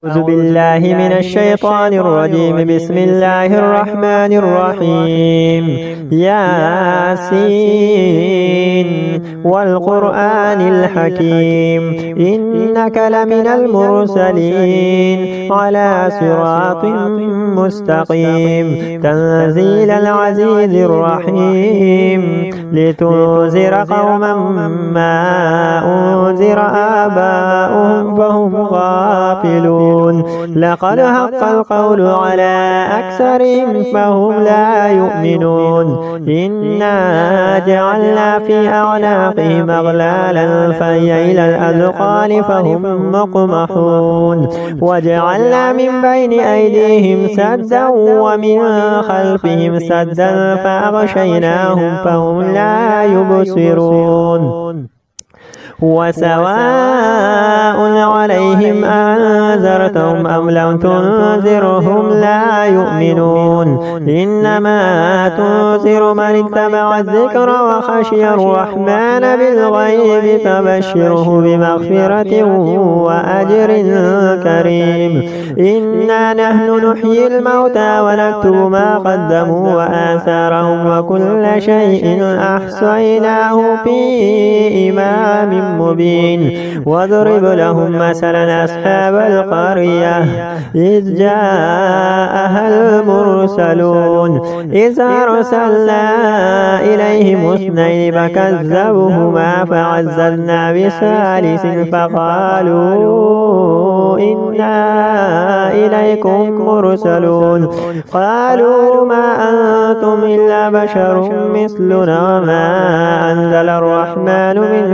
أعوذ بالله من الشيطان الرجيم. بسم الله الرحمن الرحيم. ياسين والقرآن الحكيم إنك لمن المرسلين على صراط مستقيم تنزيل العزيز الرحيم لتنذر قوما ما أنذر آباؤهم فهم غافلون. لقد حق القول على أكثرهم فهم لا يؤمنون. إنا جعلنا في أعناقهم أغلالا فهي إلى الأذقان فهم مقمحون. وجعلنا من بين أيديهم سدا ومن خلفهم سدا فأغشيناهم فهم لا يبصرون. وسواء عليهم أنذرتهم أم لم تنذرهم لا يؤمنون. إنما تنذر من اتبع الذكر وخشي الرحمن بالغيب فبشره بمغفرة وأجر كريم. إنا نحن نحيي الموتى ونكتب ما قدموا وآثارهم وكل شيء أحصيناه في إمام مبين. واضرب لهم مثلا أصحاب القرية إذ جاءها المرسلون إذ أرسلنا إليهم اثنين فكذبوهما فعززنا بثالث فقالوا إنا إليكم مرسلون. قالوا ما أنتم إلا بشر مثلنا وما أنزل الرحمن من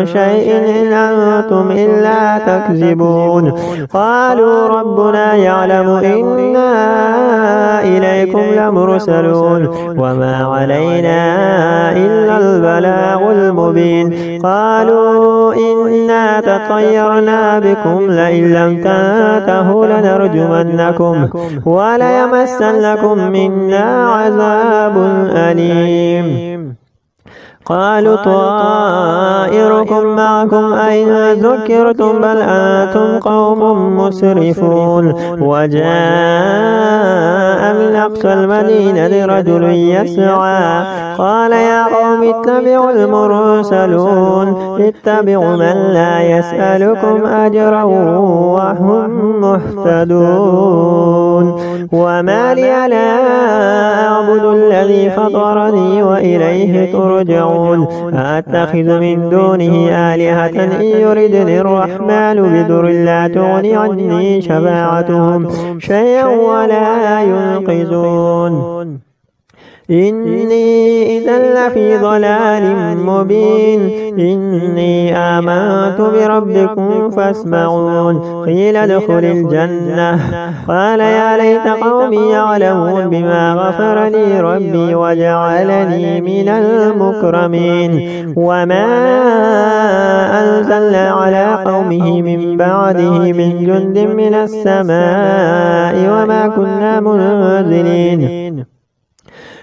شيء إن أنتم إلا تكذبون. قالوا ربنا يعلم إنا إليكم لمرسلون وما علينا إلا البلاغ المبين. قالوا إنا تطيرنا بكم لئن لم تنتهوا لنرجمنكم وليمسنكم منا عذاب أليم. قالوا طائركم معكم أين ذكرتم بل أنتم قوم مسرفون. وجاء من أقصى المدينة رجل يسعى قال يا قوم اتبعوا المرسلون اتبعوا من لا يسألكم أجرا وهم مهتدون. وما لي لا أعبد الذي فطرني وإليه ترجعون. أتخذ من دونه آلهة إن يردني الرحمن بضر لا تغني عني شفاعتهم شيئا ولا ينقذون. إني إذا لفي ضلال مبين. إني آمنت بربكم فاسمعون. قيل ادخل الجنة قال يا ليت قومي يعلمون بما غفر لي ربي وجعلني من المكرمين. وما أنزلنا على قومه من بعده من جند من السماء وما كنا منزلين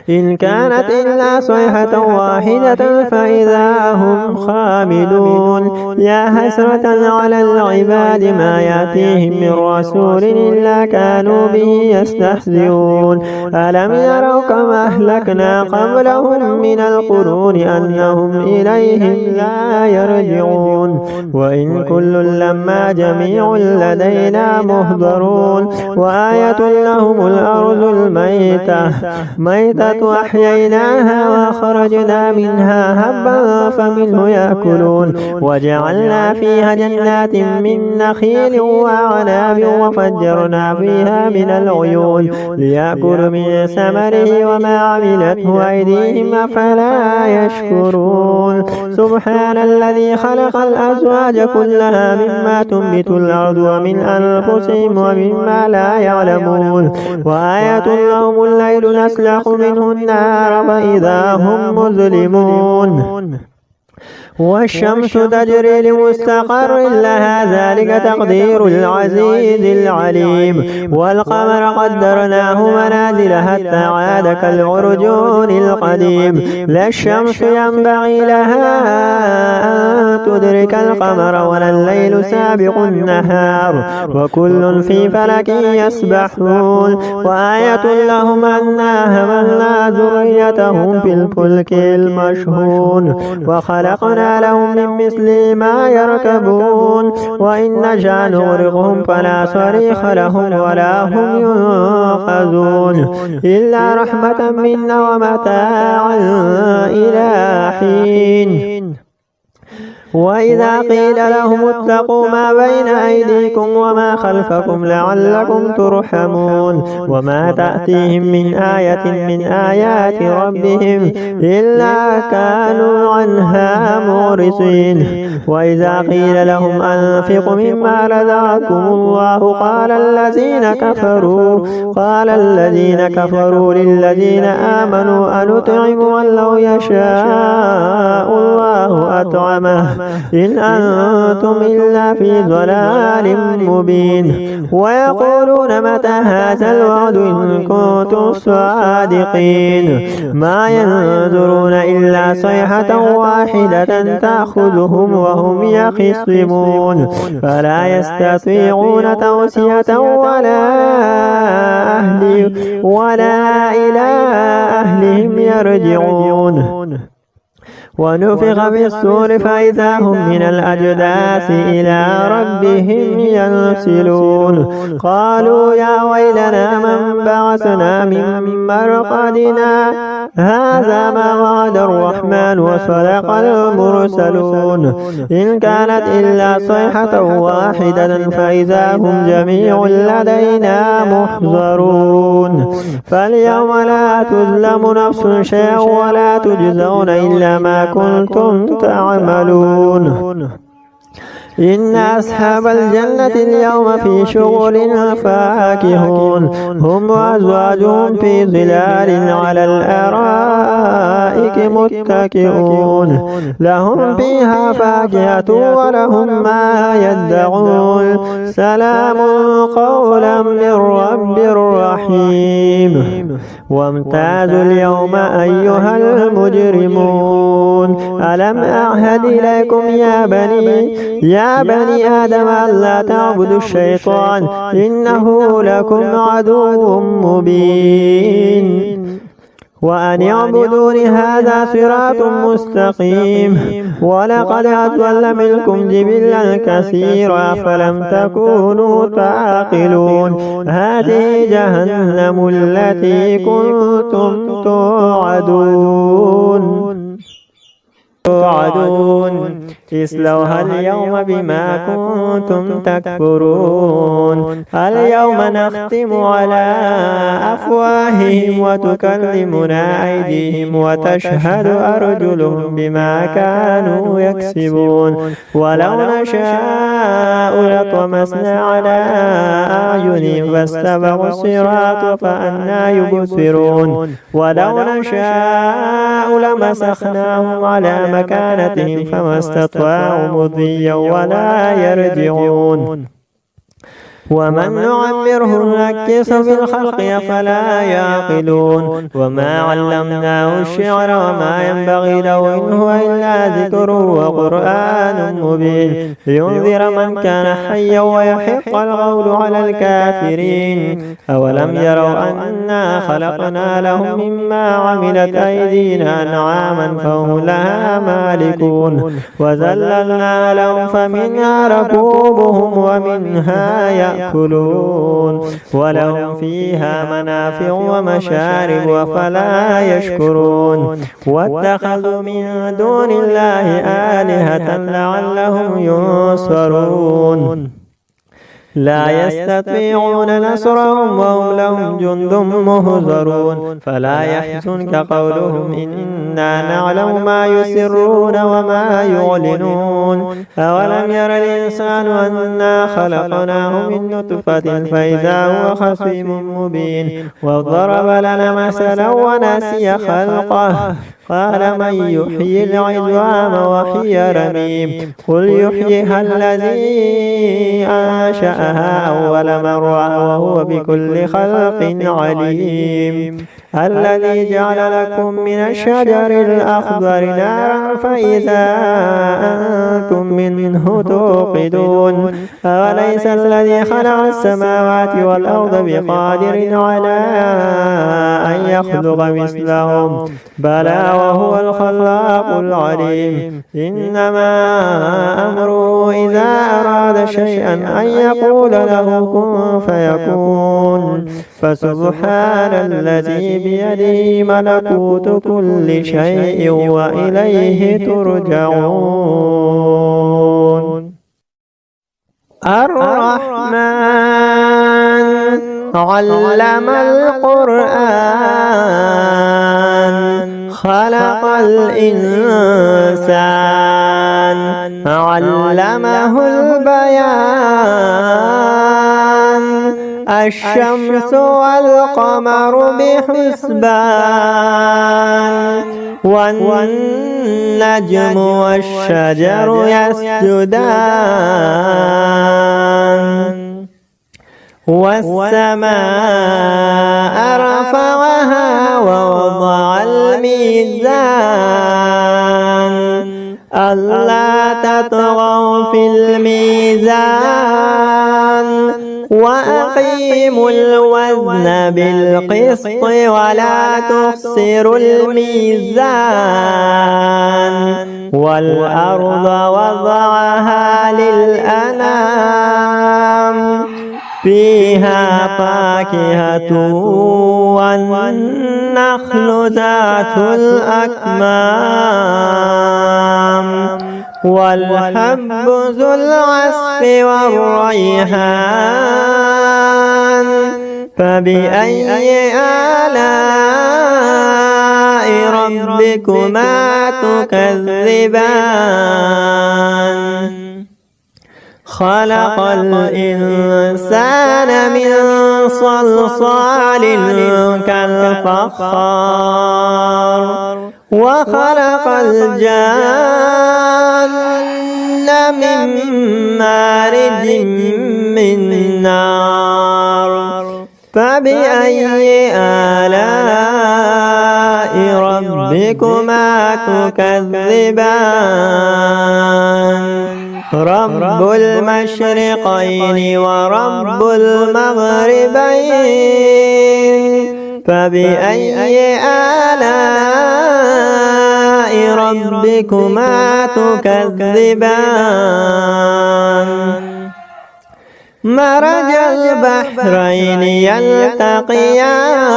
إن كانت إلا صيحة واحدة فإذا هم خامدون. يا حسرة على العباد ما يأتيهم من رسول إلا كانوا به يستهزئون. ألم يروا كما أهلكنا قبلهم من القرون أنهم إليهم لا يرجعون. وإن كل لما جميع لدينا مهضرون. وآية لهم الأرض الميتة أحييناها وخرجنا منها هبا فمنه يأكلون. وجعلنا فيها جنات من نخيل وأعناب وفجرنا فيها من العيون ليأكلوا من ثمره وما عملته أيديهم أفلا يشكرون. سبحان الذي خلق الأزواج كلها مما تنبت الأرض ومن أنفسهم ومما لا يعلمون. وآية لهم الليل نسلخ منه النار فإذا هم مظلمون. والشمس تجري لمستقر لها ذلك تقدير العزيز العليم. والقمر قدرناه منازل حتى عاد كالعرجون القديم. لا الشمس ينبغي لها أن تدرك القمر ولا الليل سابق النهار وكل في فلك يسبحون. وآية لهم أنا حملنا ذريتهم في الفلك المشحون وخلقنا لهم من مثل ما يركبون وإن نشأ نغرقهم فلا صريخ لهم ولا هم ينقذون إلا رحمة منا ومتاعا إلى حين. وإذا قيل لهم اتقوا ما بين أيديكم وما خلفكم لعلكم ترحمون وما تأتيهم من آية من آيات ربهم إلا كانوا عنها معرضين. وإذا قيل لهم أنفقوا مما رزقكم الله قال الذين كفروا للذين آمنوا أنطعم من لو يشاء الله أطعمه إن أنتم إلا في ضلال مبين. ويقولون متى هذا الوعد إن كنتم صادقين. ما ينظرون إلا صيحة واحدة تأخذهم وهم يخصمون فلا يستطيعون توصية ولا إلى أهلهم يرجعون. ونفخ في الصور فإذا هم من الأجداث إلى ربهم ينسلون. قالوا يا ويلنا من بعثنا من مرقدنا هذا ما وعد الرحمن وصدق المرسلون إن كانت إلا صيحة واحدة فإذا هم جميع لدينا محضرون. فاليوم لا تظلم نفس شيئا ولا تجزون إلا ما كنتم تعملون. إن أصحاب الجنة اليوم في شغل فاكهون هم وأزواجهم في ظلال على الأرائك متكئون لهم فيها فاكهة ولهم ما يدعون سلام قولا من رب رحيم. وامتازوا اليوم أيها المجرمون ألم أعهد إليكم يا بني آدم ألا تعبدوا الشيطان إنه لكم عدو مبين وأن اعبدون هذا صراط مستقيم. ولقد أضل منكم جبلا كثيرا فلم تكونوا تعقلون هذه جهنم التي كنتم توعدون اصلوها اليوم بما كنتم تكفرون. اليوم نختم على أفواههم وتكلمنا أيديهم وتشهد أرجلهم بما كانوا يكسبون. ولو نشاء لطمسنا على أعينهم فاستبقوا الصراط فأنى يبصرون. ولو نشاء لمسخناهم على مكانتهم فما استطاعوا مضيا ولا يرجعون. ومن نعمره نكسه في الخلق أفلا يعقلون. وما علمناه الشعر وما ينبغي له إن هو إلا ذكر وقرآن مبين لينذر من كان حيا ويحق القول على الكافرين. أولم يروا أنا خلقنا لهم مما عملت أيدينا أنعاما فهم لها مالكون وذللنا لهم فمنها ركوبهم ومنها يأكلون ولهم فيها منافع ومشارب أفلا يشكرون. واتخذوا من دون الله آلهة لعلهم ينصرون لا يستطيعون نصرهم وهم لهم جند مهزرون. فلا يحزنك قولهم إنا نعلم ما يسرون وما يعلنون. أولم ير الإنسان أنا خلقناه من نطفة فإذا هو خصيم مبين وضرب لنا مثلا ونسي خلقه قال من يحيي العظام وهي رميم قل يحييها الذي أنشأها أول مرة وهو بكل خلق عليم الذي جعل لكم من الشجر الأخضر نارا فإذا أنتم منه توقدون أوليس الذي خلق السماوات والأرض بقادر على أن يخلق مثلهم بلى وهو الخلاق العليم إنما أمره إذا أراد شيئا أن يقول له كن فيكون فسبحان الذي بيده ملكوت كل شيء وإليه ترجعون الرحمن علم القرآن خلق الإنسان علمه البيان الشمس والقمر بحسبان والنجم والشجر يسجدان والسماء رفعها ووضع الميزان ألا تطغوا في الميزان وأقيموا الوزن بالقسط ولا تخسروا الميزان والأرض وضعها للأنام فيها فاكهة والنخل ذات الأكمام والحب ذو العصف والريحان فبأي آلاء ربكما تكذبان خلق الإنسان من صلصال كالفخار وخلق الجان من مارج من نار فبأي آلاء ربكما تكذبان رب المشرقين ورب المغربين فبأي آلاء ربكما تكذبان مرج البحرين يلتقيان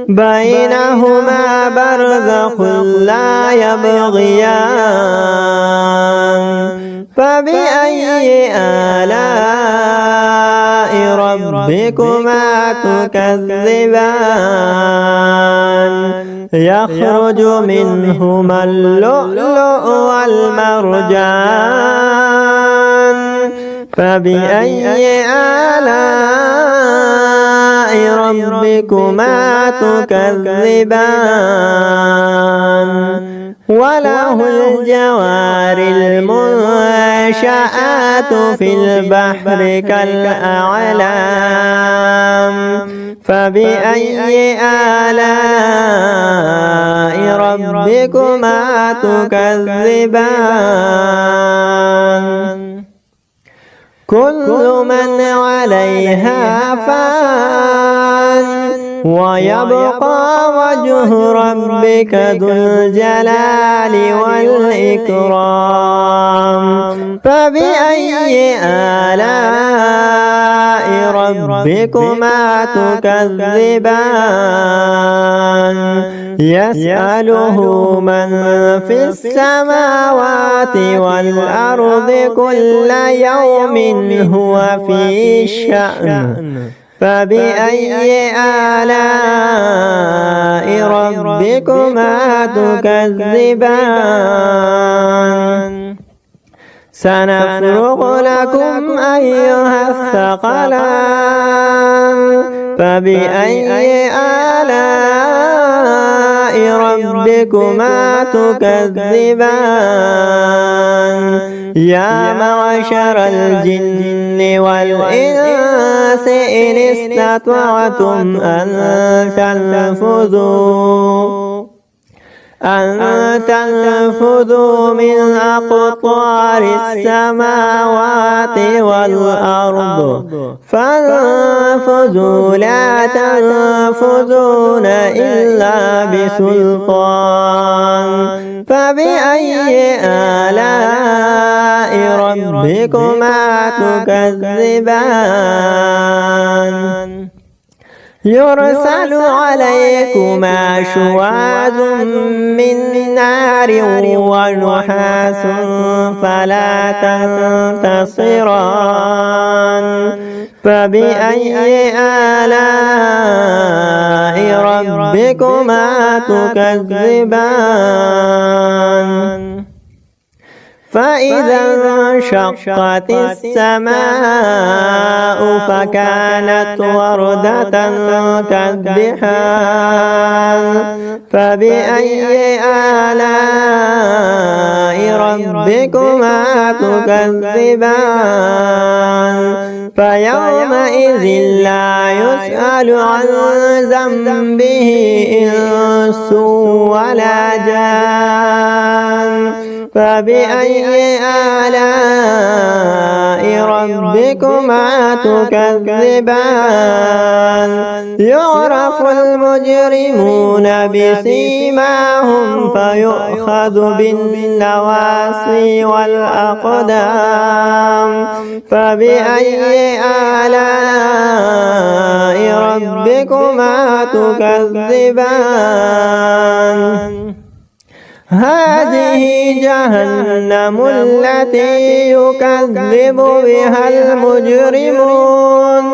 بينهما برزخ لا يبغيان فبأي آلاء ربكما تكذبان يخرج منهما اللؤلؤ والمرجان فبأي آلاء ربكما تكذبان وله الجوار المنشآت في البحر كالأعلام فبأي آلاء ربكما تكذبان كل من عليها فان ويبقى وجه ربك ذو الجلال والإكرام فبأي آلاء ربكما تكذبان يسأله من في السماوات والأرض كل يوم هو في شأن فبأي آلاء ربكما تكذبان سنفرغ لكم أيها الثقلان فبأي آلاء ربكما تكذبان يا معشر الجن والإنس إن استطعتم أن تنفذوا من أقطار السماوات والأرض فانفذوا لا تنفذون إلا بسلطان فبأي آلاء ربكما تكذبان يرسل عليكما شواظ من نار ونحاس فلا تنتصران فبأي آلاء ربكما تكذبان فإذا انشقت السماء فكانت وردة كالدحان فبأي آلاء ربكما تكذبان فيومئذ لا يسأل عن ذنبه إنس ولا جان فبأي آلاء ربكما تكذبان يعرف المجرمون بسيماهم فيؤخذ بالنواصي والأقدام فبأي آلاء ربكما تكذبان هذه جهنم التي يكذب بها المجرمون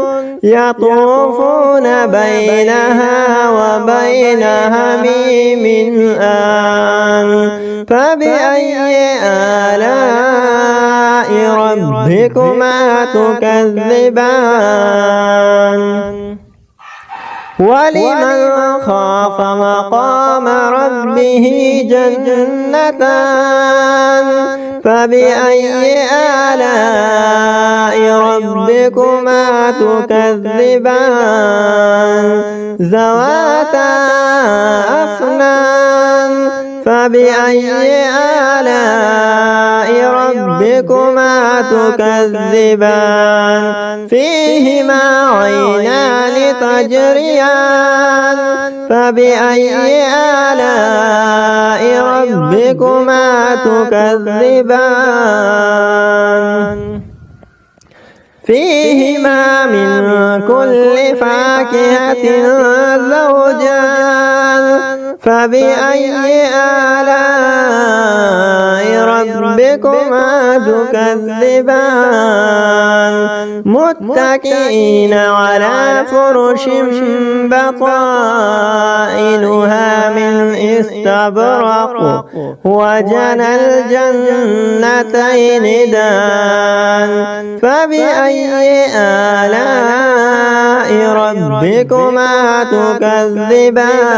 يطوفون بينها وبين حميم آن فبأي آلاء ربكما تكذبان ولمن خاف مقام ربه جنتان فبأي آلاء ربكما تكذبان ذواتا أفنان فبأي آلاء ربكما تكذبان فيهما عينان تجريان فبأي آلاء ربكما تكذبان فيهما من كل فاكهة زوجان فبأي آلاء ربكما تكذبان متكئين على فرش بطائنها من استبرق وجنى الجنتين دان فبأي آلاء ربكما تكذبان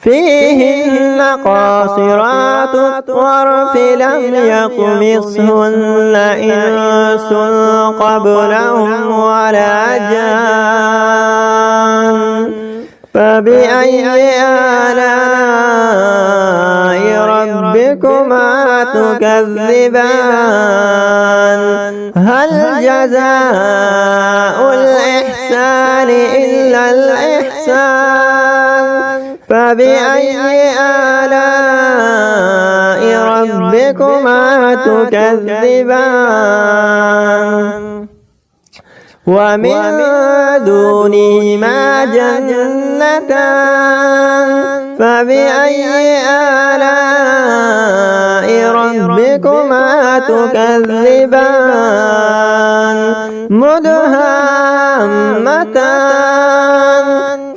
فيهن قاصرات الطرف لم يطمثهن إنس قبلهم ولا جان فبأي آلاء ربكما تكذبان هل جزاء الإحسان إلا الإحسان فبأي آلاء ربكما تكذبان ومن دونهما جنتان فبأي آلاء ربكما تكذبان مدهامتان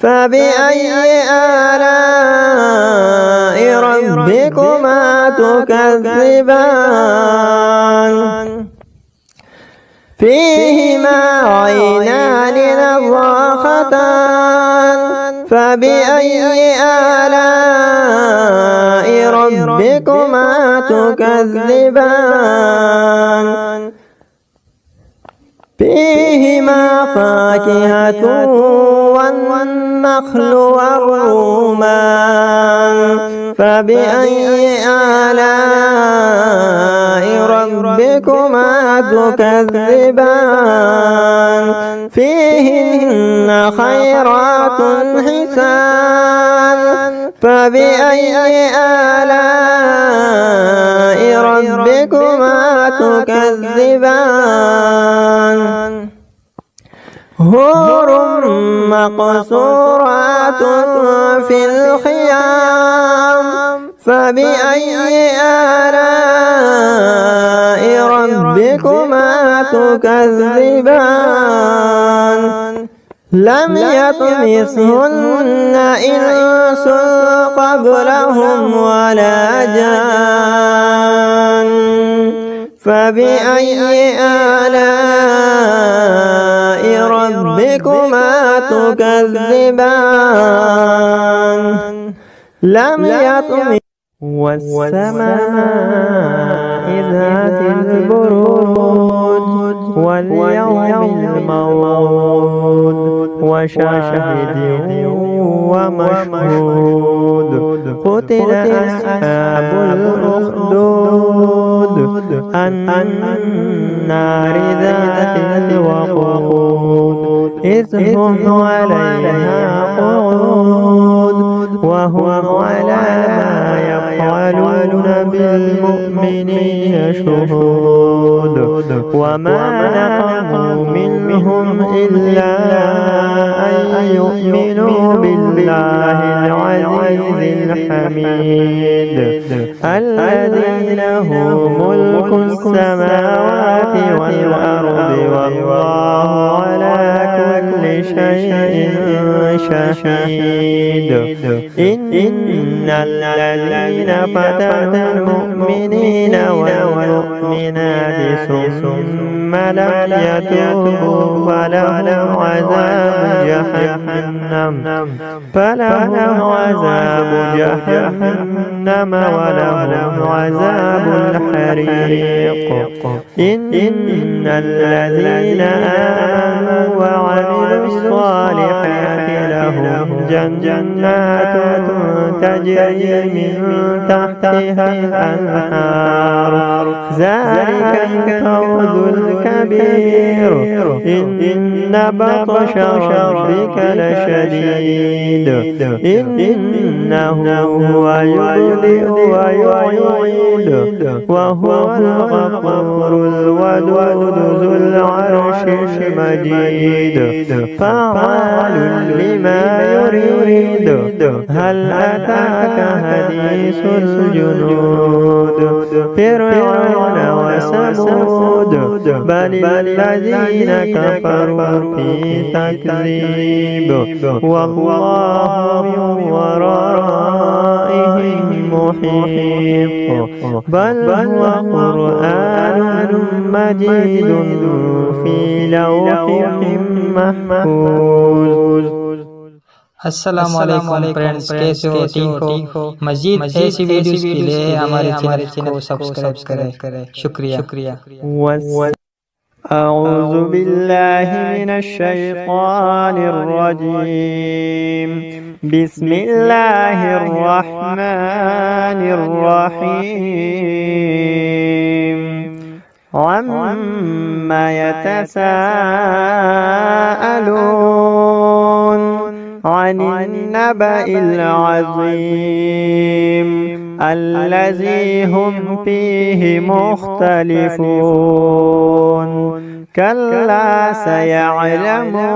فبأي آلاء ربكما تكذبان فيهما عينان نضاختان فبأي آلاء ربكما تكذبان فيهما فاكهة والنخل والرمان فبأي آلاء ربكما تكذبان فيهن خيرات حسان فبأي آلاء ربكما تكذبان حور مقصورات في الخيام فبأي آلاء ربكما تكذبان لم يطمثهن إنس قبلهم ولا جان فبأي آلاء ربكما تكذبان لم يطمث والسماء ذات البروج واليوم الموعود وشاهد ومشهود قتل أصحاب الأخدود النار ذات الوقود إذ هم عليها قعود وهم على ما يفعلون بالمؤمنين شهود وما نقموا منهم إلا أن يؤمنوا بالله العزيز الحميد الذي له ملك السماوات والأرض والله على كل شيء شهيد إن الذين فتنوا المؤمنين والمؤمنات ثم لم يتوبوا فلهم عذاب جهنم ولهم عذاب الحريق إن الذين آمنوا وعملوا الصالحات لهم جنات تجري من تحتها الأنهار ذلك الفوز الكبير إن بطش ربك لشديد إنه هو يبدئ ويعيد وهو الغفور الودود ذو العرش المجيد فعال لما يريد هل أتاك حديث الجنود فرعون وثمود بل الذين كفروا في تكذيب والله من ورائهم محيط بل هو قرآن مجيد في لوح محفوظ अस्सलाम वालेकुम फ्रेंड्स, कैसे हो? ठीक हो? मजीद ऐसी वीडियोस के लिए हमारे चैनल को सब्सक्राइब करें। शुक्रिया। أعوذ بالله من الشيطان الرجيم بسم الله الرحمن الرحيم عما يتساءلون عن النبأ العظيم الذي هم فيه مختلفون كلا سيعلمون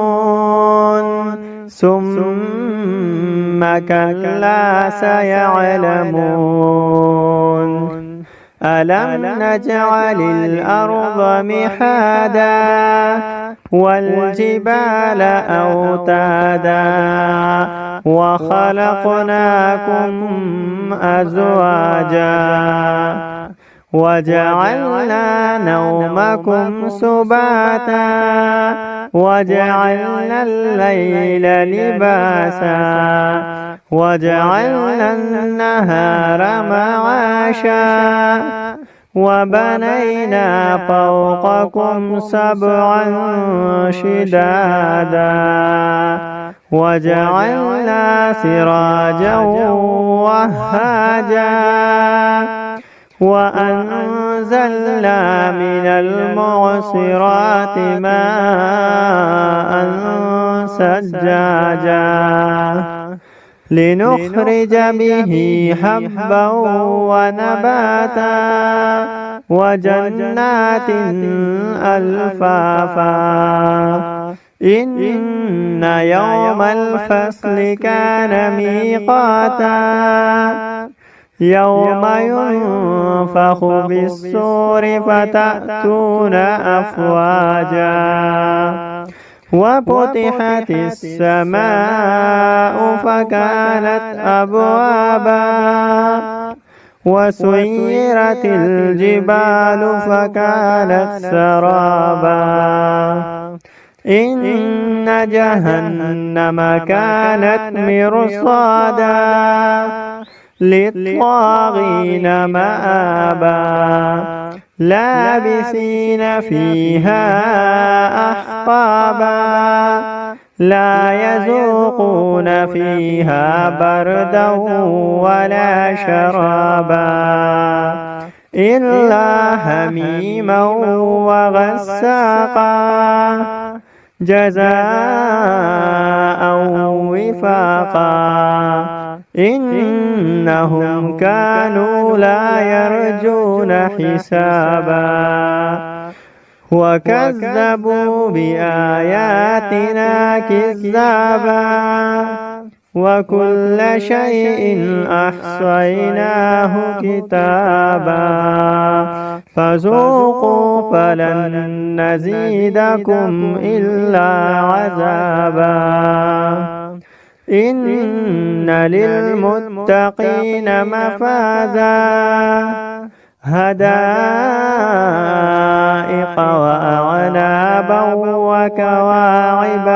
ثم كلا سيعلمون ألم نجعل الأرض مهادا والجبال أوتادا وخلقناكم أزواجا وجعلنا نومكم سباتا وجعلنا الليل لباسا وجعلنا النهار معاشا وبنينا فوقكم سبعا شدادا وجعلنا سراجا وهاجا وأنزلنا من المعصرات ماء ثجاجا لنخرج به حبا ونباتا وجنات ألفافا إن يوم الفصل كان ميقاتا يوم ينفخ بالصور فتأتون أفواجا وفتحت السماء فكانت أبوابا وسيرت الجبال فكانت سرابا إن جهنم كانت مرصادا للطاغين مآبا لابثين فيها أحقابا لا يذوقون فيها بردا ولا شرابا إلا حميما وغساقا جزاء وفاقا إنهم كانوا لا يرجون حسابا وكذبوا بآياتنا كذابا وكل شيء أحصيناه كتابا فذوقوا فلن نزيدكم إلا عذابا إن للمتقين مفازا هدائق وأعنابا وكواعب